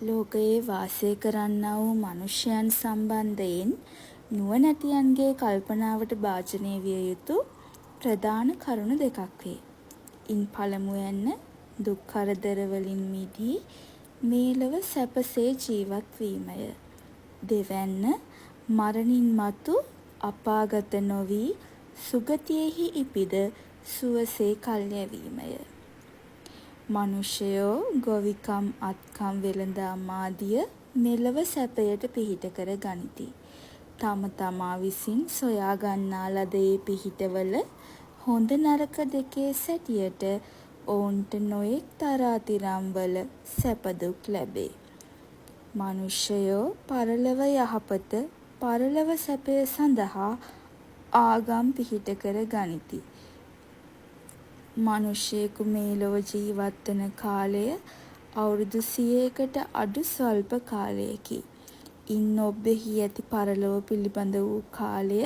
ලෝකයේ වාසය කරන්නා වූ මනුෂ්‍යයන් සම්බන්ධයෙන් නුවණැතියන්ගේ කල්පනාවට භාජනය විය යුතු ප්‍රධාන කරුණු දෙකක් වේ. ඉන් පළමුවැන්න දුක් කරදර වලින් මිදී මේලොව සැපසේ ජීවත් වීමය. දෙවැන්න මරණින් මතු අපාගත නොවී සුගතියෙහි ඉපිද සුවසේ කල් යැවීමය. මනුෂ්‍යයෝ ගොවිකම් අත්කම් වෙළඳාම් ආදිය මෙලොව සැපයට පිහිට කර ගනිති. තම තමා විසින් සොයා ගන්නා ලද ඒ පිහිටවල හොඳ නරක දෙකේ සැටියට ඔවුන්ට නොයෙක් තරාතිරම් වල සැප දුක් ලැබේ. මනුෂ්‍යයෝ පරලොව යහපත පරලොව සැපය සඳහා ආගම් පිහිට කර ගනිති. මනුෂ්‍යයෙකු මේ ලොව ජීවත් වන කාලය අවුරුදු 100කට අඩු ස්වල්ප කාලයකි. ඉන් ඔබ්බෙහි ඇති පරලොව පිළිබඳ වූ කාලය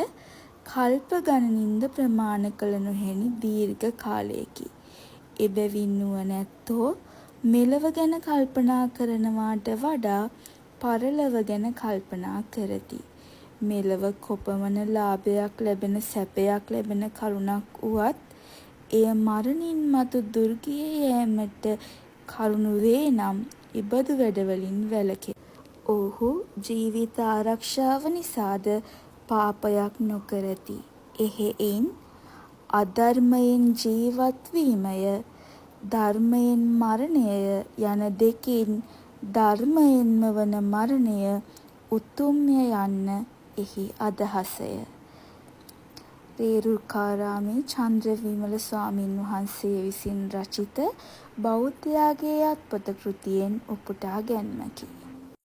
කල්ප ගණනින්ද ප්‍රමාණ කළ නොහැනි දීර්ඝ කාලයකි. එබැවින් නුවණැත්තෝ මෙලොව ගැන කල්පනා කරනවාට වඩා පරලොව ගැන කල්පනා කරති. මෙලොව කොපමණ ලාභයක් ලැබෙන සැපයක් ලැබෙන කරුණක් වුවත් එය මරණින් මතු දුර්ගියේ යෑමට කරුණු වේ නම් එබඳු වැඩවලින් වැළකේ. ඔවුහු ජීවිත ආරක්ෂාව නිසාද පාපයක් නොකරති. එහෙයින් අධර්මයෙන් ජීවත් වීමය ධර්මයෙන් මරණය යන දෙකින් ධර්මයෙන්ම වන මරණය උතුම්ය යන්න එහි අදහසය. රේරුකාරාමේ චන්ද්‍රවිමල ස්වාමින් වහන්සේ විසින් රචිත බෞද්ධයාගේ අත්පොත කෘතියෙන් උපුටා ගැන්මකි.